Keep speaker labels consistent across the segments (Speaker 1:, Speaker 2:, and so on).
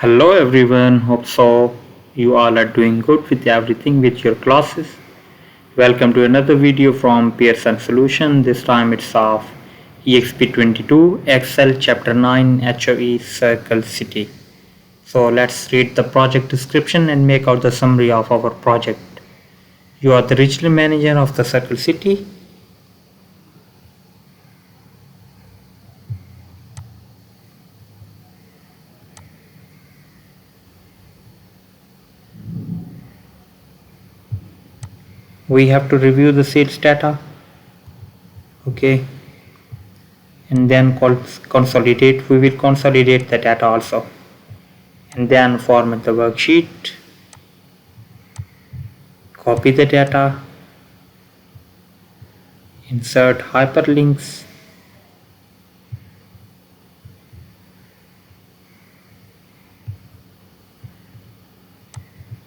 Speaker 1: Hello everyone, hope so you all are doing good with everything with your classes. Welcome to another video from Pearson Solution. This time it's of Exp22 Excel Chapter 9 HOE CircleCity. So let's read the project description and make out the summary of our project. You are the regional manager of the CircleCity. We have to review the sales data, okay, and then consolidate. We will consolidate the data also, and then format the worksheet, copy the data, insert hyperlinks,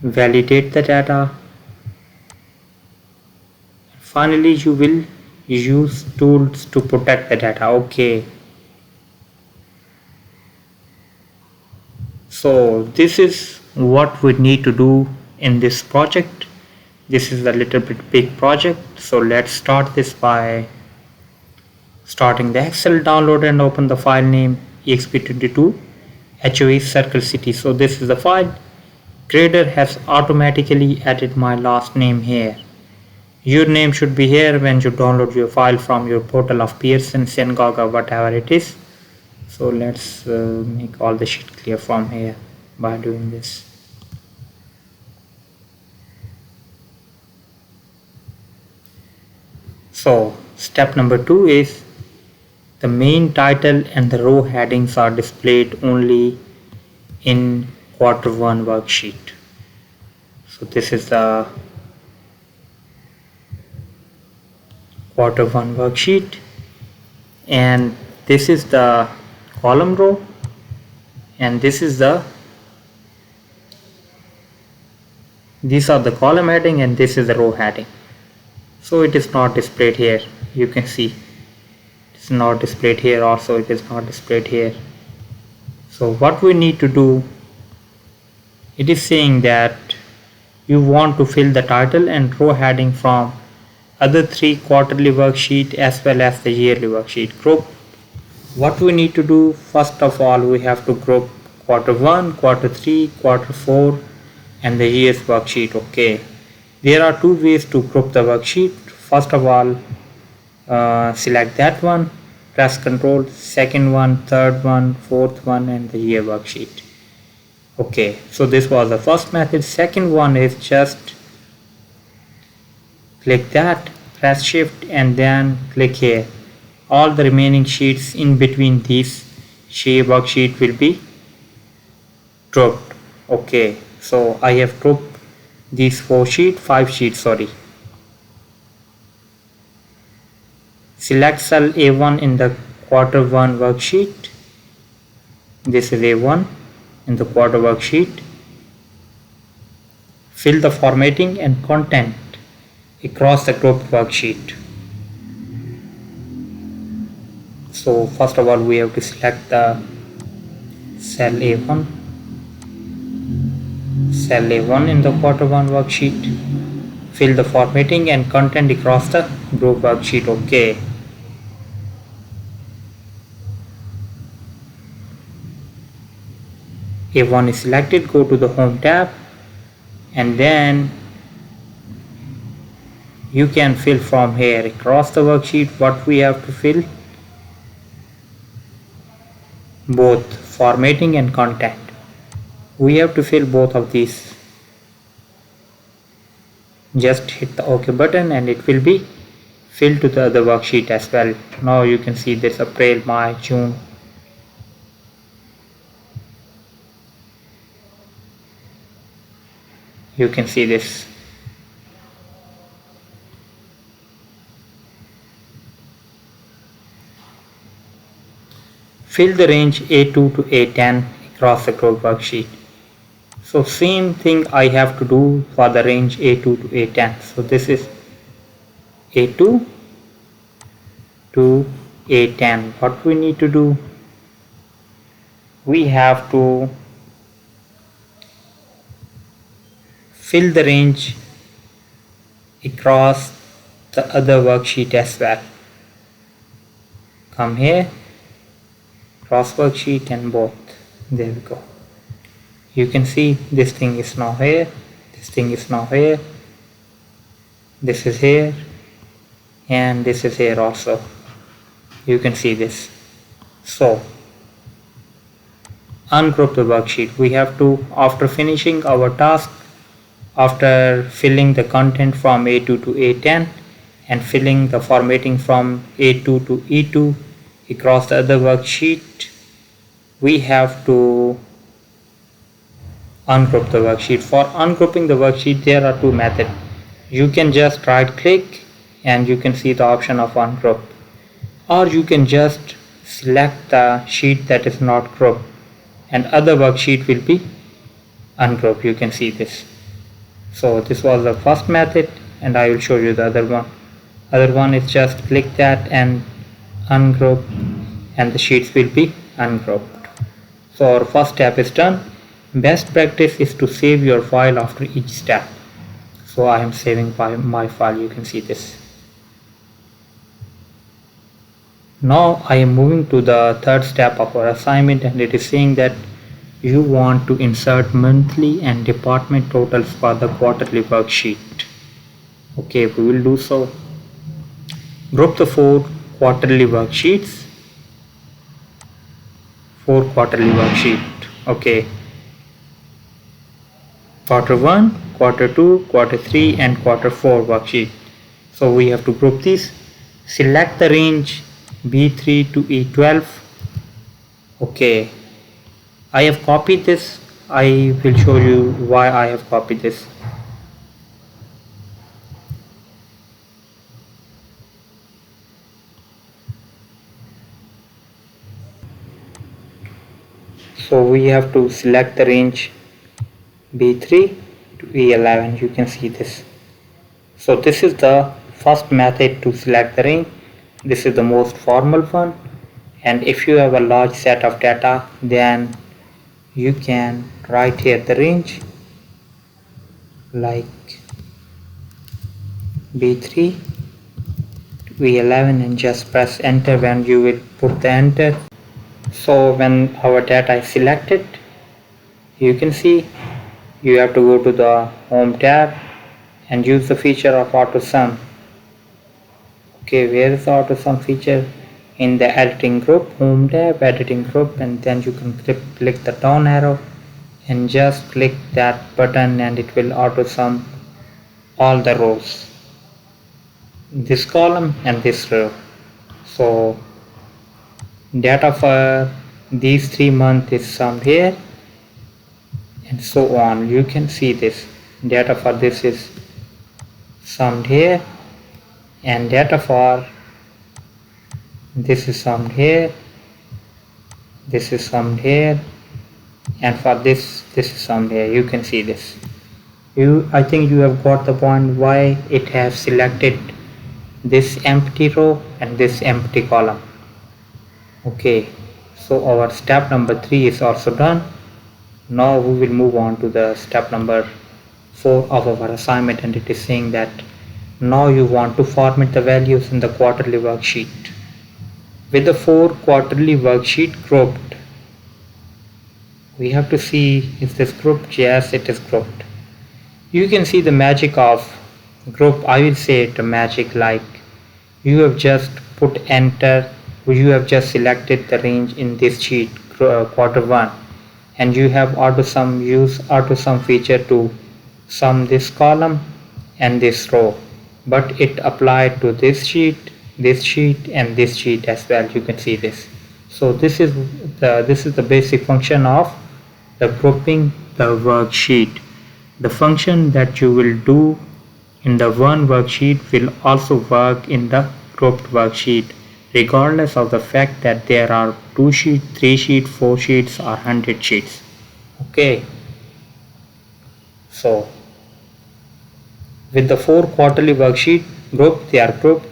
Speaker 1: validate the data. Finally, you will use tools to protect the data. Okay. So this is what we need to do in this project. This is a little bit big project. So let's start this by starting the Excel, download and open the file name Exp22 HOE CircleCity. So this is the file. Grader has automatically added my last name here. Your name should be here when you download your file from your portal of Pearson, Synagogue or whatever it is. So let's make all the sheet clear from here by doing this. So step number 2 is the main title and the row headings are displayed only in Q1 worksheet. So this is the Q1 worksheet, and this is the column row, and these are the column heading, and this is the row heading. So it is not displayed here. You can see it's not displayed here, also it is not displayed here. So what we need to do, it is saying that you want to fill the title and row heading from other 3 quarterly worksheet as well as the yearly worksheet group. What we need to do, first of all, we have to group Q1, Q3, Q4 and the year's worksheet. Okay, there are 2 ways to group the worksheet. First of all, select that one, press Ctrl, second one, third one, fourth one and the year worksheet. Okay, so this was the first method. Second one is just click that, press shift and then click here. All the remaining sheets in between these worksheet will be grouped. Okay, so I have grouped these 5 sheets. Select cell A1 in the Q1 worksheet. This is A1 in the quarter worksheet. Fill the formatting and content across the grouped worksheet. So first of all, we have to select the cell A1 in the Q1 worksheet. Fill the formatting and content across the group worksheet. Okay, A1 is selected. Go to the home tab and then you can fill from here across the worksheet. What we have to fill, both formatting and content. We have to fill both of these. Just hit the OK button and it will be filled to the other worksheet as well. Now you can see this April, May, June. You can see this. Fill the range A2 to A10 across the group worksheet. So same thing I have to do for the range A2 to A10. So this is A2 to A10. What we need to do, we have to fill the range across the other worksheet as well. Come here, cross worksheet and both. There we go. You can see this thing is now here, this thing is now here, this is here, and this is here also. You can see this. So ungroup the worksheet. We have to, after finishing our task, after filling the content from A2 to A10 and filling the formatting from A2 to E2 across the other worksheet, we have to ungroup the worksheet. For ungrouping the worksheet, there are two methods. You can just right click and you can see the option of ungroup, or you can just select the sheet that is not grouped and other worksheet will be ungrouped. You can see this. So this was the first method and I will show you the other one. Other one is just click that and ungroup and the sheets will be ungrouped. So our first step is done. Best practice is to save your file after each step. So I am saving my file. You can see this. Now I am moving to the third step of our assignment, and it is saying that you want to insert monthly and department totals for the quarterly worksheet. Okay, we will do so. Group the 4 quarterly worksheets. 4 quarterly worksheet. Okay. Quarter 1, quarter 2, quarter 3 and quarter 4 worksheet. So we have to group these. Select the range B3 to E12. Okay, I have copied this. I will show you why I have copied this. So we have to select the range B3 to E11. You can see this. So this is the first method to select the range. This is the most formal one, and if you have a large set of data, then you can write here the range like B3 to E11 and just press enter when you will put the enter. So when our data is selected, you can see you have to go to the home tab and use the feature of auto sum. Okay, where is the auto sum feature? In the editing group, home tab, editing group, and then you can click the down arrow and just click that button and it will auto sum all the rows, this column and this row. So data for these 3 months is summed here and so on. You can see this. Data for this is summed here, and data for this is summed here, this is summed here, and for this is summed here. You can see this. I think you have got the point why it has selected this empty row and this empty column. Okay, so our step number 3 is also done. Now we will move on to the step number 4 of our assignment, and it is saying that now you want to format the values in the quarterly worksheet. With the 4 quarterly worksheet grouped, we have to see, is this grouped? Yes, it is grouped. You can see the magic of group. I will say it a magic, like you have just put enter, you have just selected the range in this sheet quarter 1, and you have auto sum, use auto sum feature to sum this column and this row, but it applied to this sheet and this sheet as well. You can see this. So this is the basic function of the grouping the worksheet. The function that you will do in the one worksheet will also work in the grouped worksheet, regardless of the fact that there are 2 sheets, 3 sheets, 4 sheets or 100 sheets. Okay, so with the 4 quarterly worksheet group, they are grouped,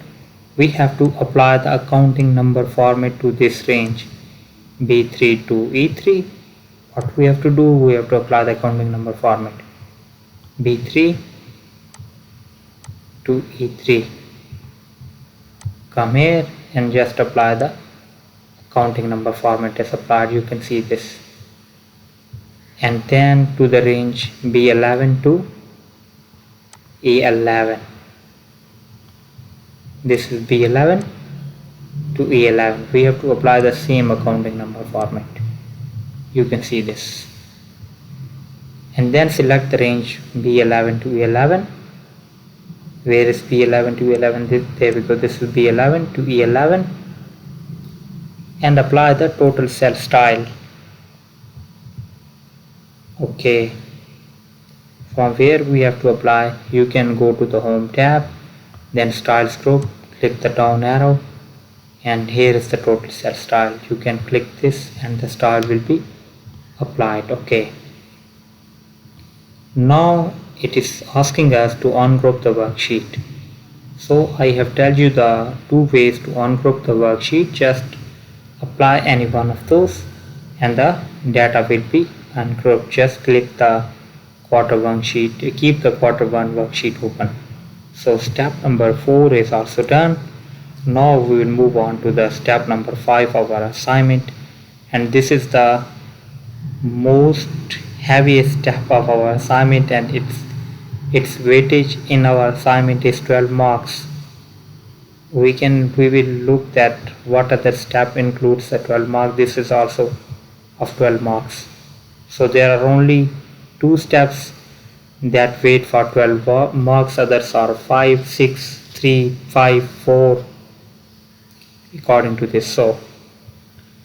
Speaker 1: we have to apply the accounting number format to this range B3 to E3. What we have to do, we have to apply the accounting number format. B3 to E3. Come here and just apply the counting number format is applied. You can see this. And then to the range B11 to E11. This is B11 to E11. We have to apply the same accounting number format. You can see this. And then select the range B11 to E11. Where is B11 to E11? There we go. This is B11 to E11. And apply the total cell style. Okay. From where we have to apply, you can go to the home tab, then styles group, click the down arrow, and here is the total cell style. You can click this and the style will be applied. Okay. Now it is asking us to ungroup the worksheet. So I have told you the two ways to ungroup the worksheet. Just apply any one of those and the data will be ungrouped. Just click the quarter one sheet, keep the quarter one worksheet open. So step number 4 is also done. Now we will move on to the step number 5 of our assignment, and this is the most heaviest step of our assignment, and its weightage in our assignment is 12 marks. We will look at what other step includes the 12 marks. This is also of 12 marks. So there are only 2 steps that weight for 12 marks. Others are 5, 6, 3, 5, 4 according to this. So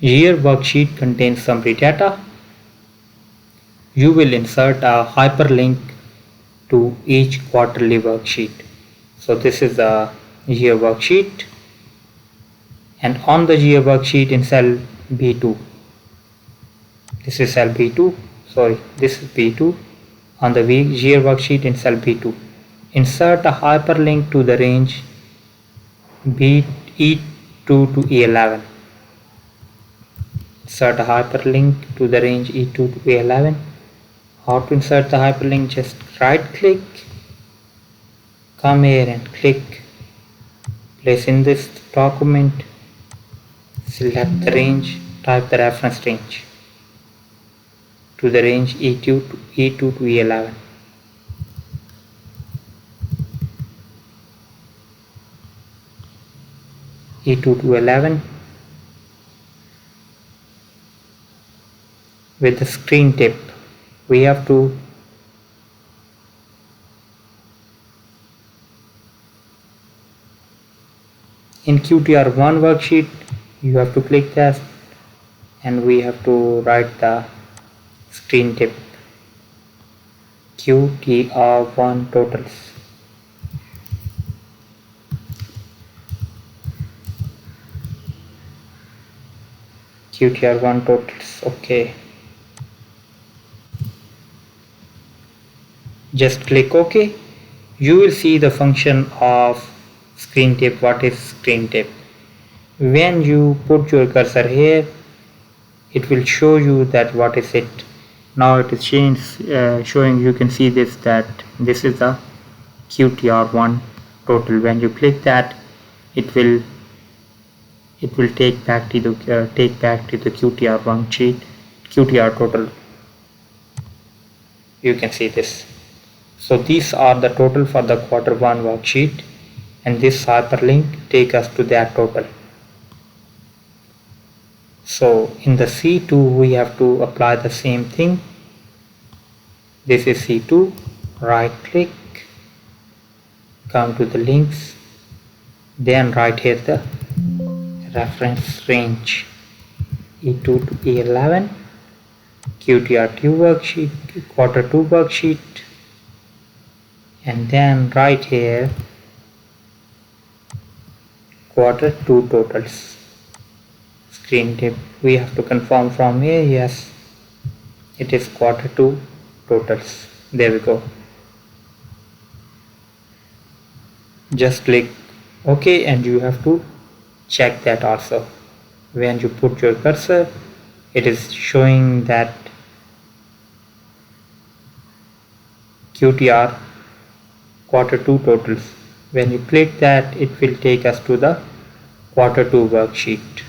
Speaker 1: year worksheet contains summary data. You will insert a hyperlink to each quarterly worksheet. So this is the year worksheet, and on the year worksheet in cell B2, this is cell B2, sorry, this is B2. On the year worksheet in cell B2, insert a hyperlink to the range E2 to E11. Insert a hyperlink to the range E2 to E11. How to insert the hyperlink? Just right click, come here and click, place in this document, select the range, type the reference range to the range E2 to E11. E2 to 11 with the screen tip. We have to in QTR1 worksheet, you have to click that and we have to write the screen tip QTR1 totals. QTR1 totals. Okay. Just click OK. You will see the function of screen tip. What is screen tip? When you put your cursor here, it will show you that what is it. Now it is showing, you can see this, that this is the QTR1 total. When you click that, it will take back to the QTR1 sheet, QTR total. You can see this. So these are the total for the quarter 1 worksheet, and this hyperlink take us to that total. So in the C2 we have to apply the same thing. This is C2, right click, come to the links, then write here the reference range E2 to E11, QTR2 worksheet, quarter 2 worksheet, and then write here quarter 2 totals. Screen tip, we have to confirm from here, yes, it is quarter 2 totals. There we go. Just click OK, and you have to check that also. When you put your cursor, it is showing that QTR quarter 2 totals. When you click that, it will take us to the quarter 2 worksheet.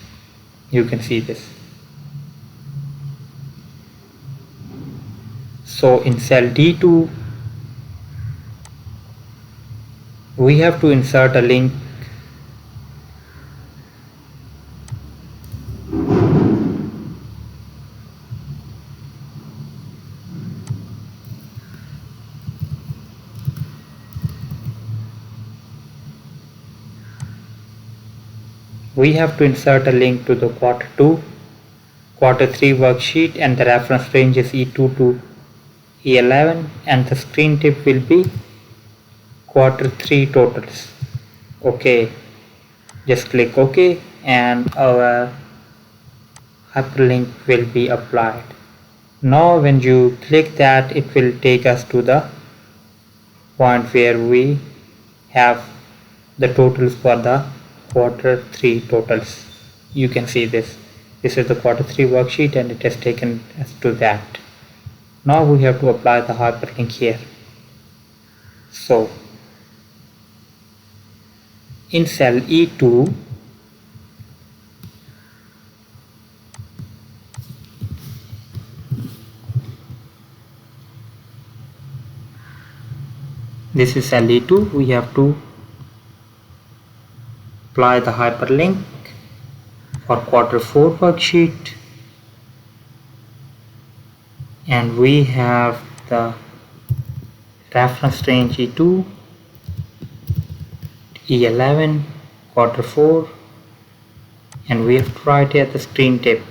Speaker 1: You can see this. So in cell D2, we have to insert a link to the quarter 2, quarter 3 worksheet, and the reference range is E2 to E11, and the screen tip will be quarter 3 totals. Okay, just click OK and our hyperlink will be applied. Now when you click that, it will take us to the point where we have the totals for the quarter 3 totals. You can see this. This is the quarter 3 worksheet and it has taken us to that. Now we have to apply the hyperlink here. So in cell E2, this is cell E2, we have to apply the hyperlink for quarter 4 worksheet, and we have the reference range E2, E11, quarter 4, and we have to write here the screen tip,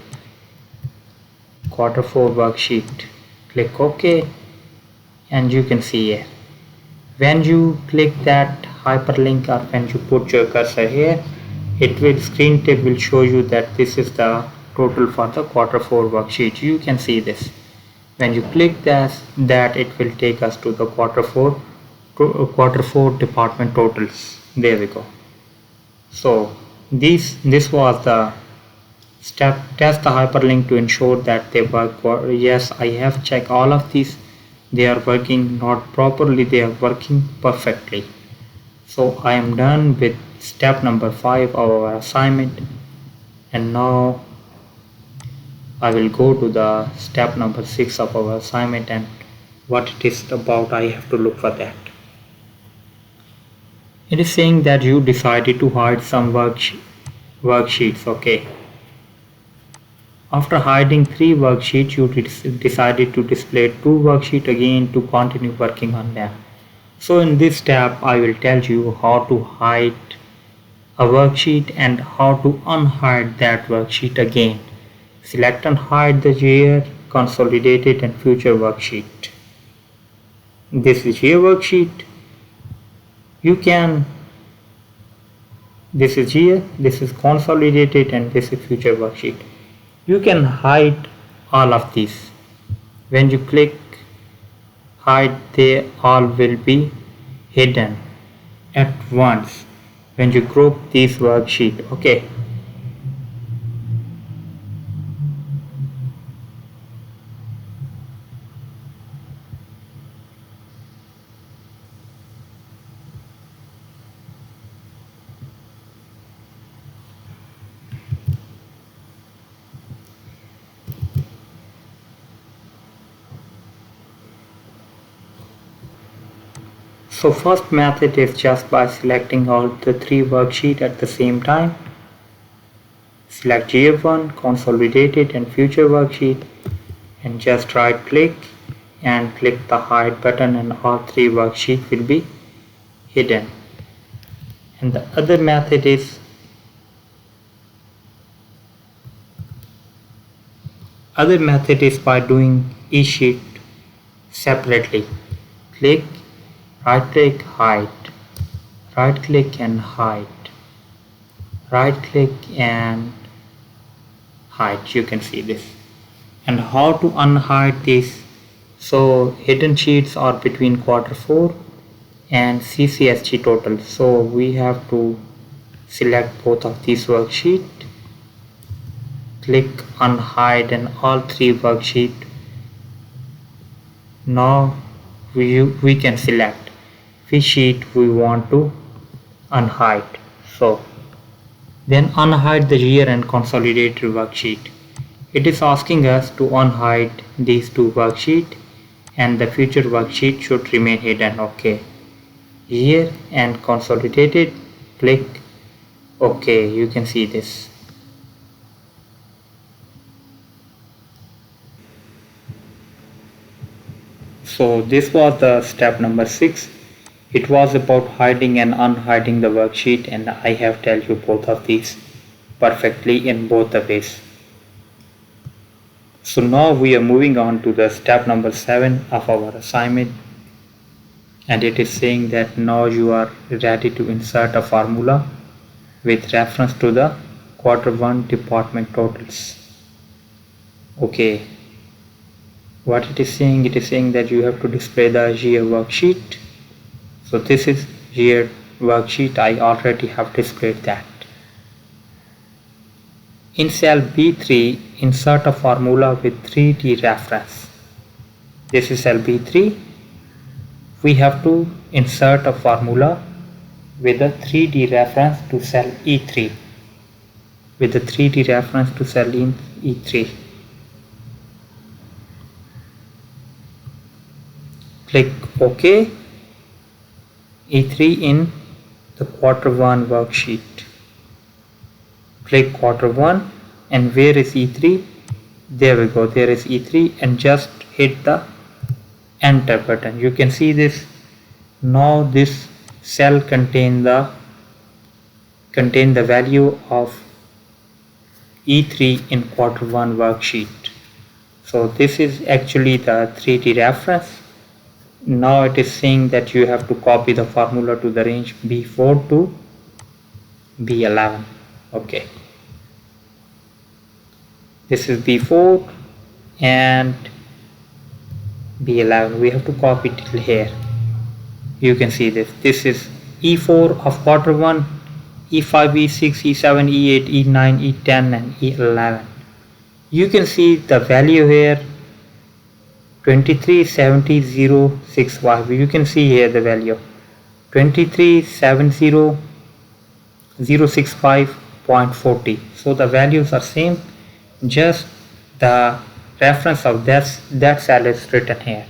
Speaker 1: quarter 4 worksheet. Click OK and you can see here. When you click that hyperlink or when you put your cursor here, screen tip will show you that this is the total for the quarter 4 worksheet. You can see this. When you click that it will take us to the quarter 4 department totals. There we go. So this was the step. Test the hyperlink to ensure that they work. Yes, I have checked all of these. They are working not properly, they are working perfectly. So I am done with step number 5 of our assignment, and now I will go to the step number 6 of our assignment, and what it is about, I have to look for that. It is saying that you decided to hide some worksheets. Okay. After hiding 3 worksheets, you decided to display 2 worksheets again to continue working on them. So in this step, I will tell you how to hide a worksheet and how to unhide that worksheet again. Select and hide the year, consolidated and future worksheet. This is year worksheet. This is year, this is consolidated, and this is future worksheet. You can hide all of these. When you click hide, they all will be hidden at once when you group these worksheet. Okay. So first method is just by selecting all the 3 worksheets at the same time. Select GF1, consolidated and future worksheet, and just right click and click the hide button, and all 3 worksheets will be hidden. And the other method is by doing each sheet separately. Click, right click, hide, right click and hide, right click and hide. You can see this. And how to unhide this? So hidden sheets are between quarter 4 and CCSG total. So we have to select both of these worksheets, click unhide and all 3 worksheets. Now we can select which sheet we want to unhide. So then unhide the year and consolidated worksheet. It is asking us to unhide these two worksheets and the future worksheet should remain hidden. Okay. Year and consolidated, click OK. You can see this. So this was the step number 6. It was about hiding and unhiding the worksheet, and I have told you both of these perfectly in both the ways. So now we are moving on to the step number 7 of our assignment, and it is saying that now you are ready to insert a formula with reference to the Q1 department totals. Okay. What it is saying that you have to display the year worksheet. So this is year worksheet. I already have displayed that. In cell B3, insert a formula with 3D reference. This is cell B3. We have to insert a formula with a 3D reference to cell E3. With a 3D reference to cell E3. Click OK. E3 in the Q1 worksheet. Click Q1, and where is E3? There we go, there is E3, and just hit the enter button. You can see this. Now this cell contain the value of E3 in Q1 worksheet. So this is actually the 3D reference. Now it is saying that you have to copy the formula to the range B4 to B11. Okay. This is B4 and B11. We have to copy till here. You can see this. This is E4 of Q1, E5, E6, E7, E8, E9, E10 and E11. You can see the value here 2370065. You can see here the value 2370065.40. So the values are same, just the reference of that cell is written here.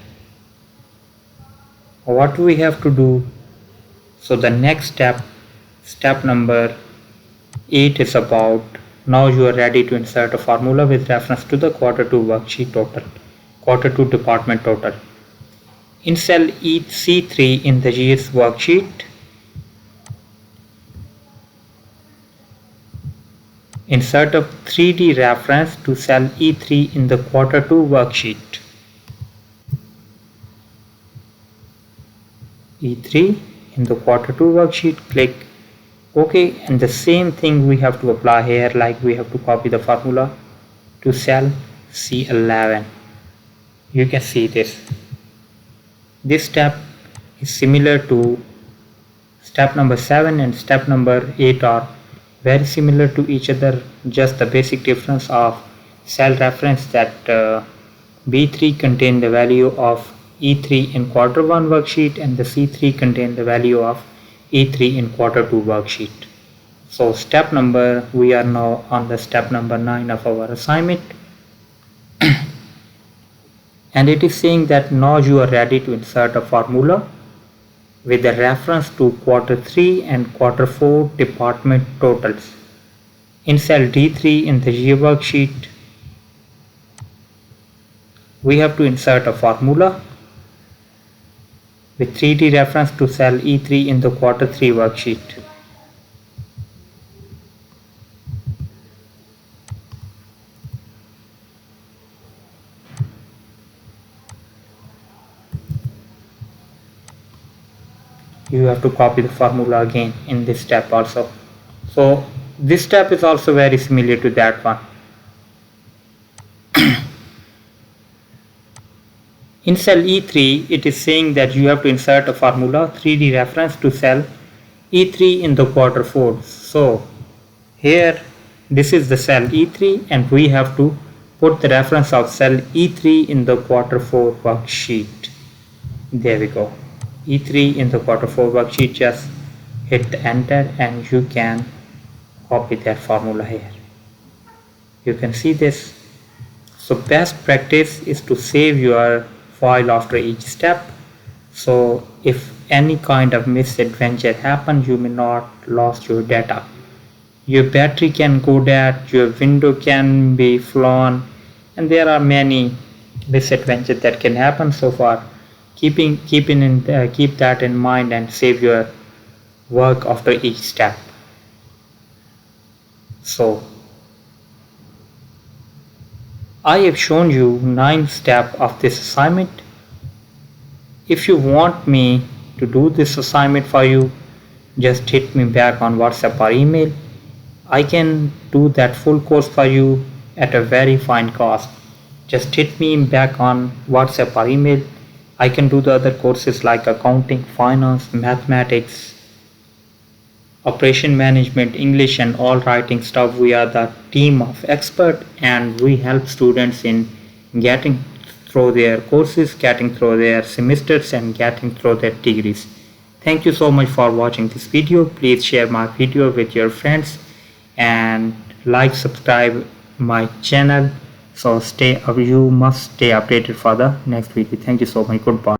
Speaker 1: What do we have to do? So the next step number 8 is about, now you are ready to insert a formula with reference to the Q2 worksheet total. Q2 department total. In cell C3 in the years worksheet, insert a 3D reference to cell E3 in the Q2 worksheet. E3 in the Q2 worksheet, click OK, and the same thing we have to apply here, like we have to copy the formula to cell C11. You can see this. This step is similar to step number 7 and step number 8 are very similar to each other, just the basic difference of cell reference that B3 contain the value of E3 in Q1 worksheet and the C3 contain the value of E3 in Q2 worksheet. So we are now on the step number 9 of our assignment. And it is saying that now you are ready to insert a formula with a reference to Q3 and Q4 department totals. In cell D3 in the year worksheet, we have to insert a formula with 3D reference to cell E3 in the Q3 worksheet. You have to copy the formula again in this step also. So this step is also very similar to that one. In cell E3, it is saying that you have to insert a formula 3D reference to cell E3 in the Q4. So here this is the cell E3 and we have to put the reference of cell E3 in the Q4 worksheet. There we go. E3 in the quarter 4 worksheet, just hit the enter and you can copy that formula here. You can see this. So best practice is to save your file after each step. So if any kind of misadventure happens, you may not lose your data. Your battery can go dead, your window can be flown, and there are many misadventures that can happen. So far, keep that in mind and save your work after each step. So I have shown you 9 steps of this assignment. If you want me to do this assignment for you, just hit me back on WhatsApp or email. I can do that full course for you at a very fine cost. Just hit me back on WhatsApp or email. I can do the other courses like accounting, finance, mathematics, operation management, English and all writing stuff. We are the team of experts and we help students in getting through their courses, getting through their semesters and getting through their degrees. Thank you so much for watching this video. Please share my video with your friends and like, subscribe my channel. So you must stay updated for the next video. Thank you so much. Goodbye.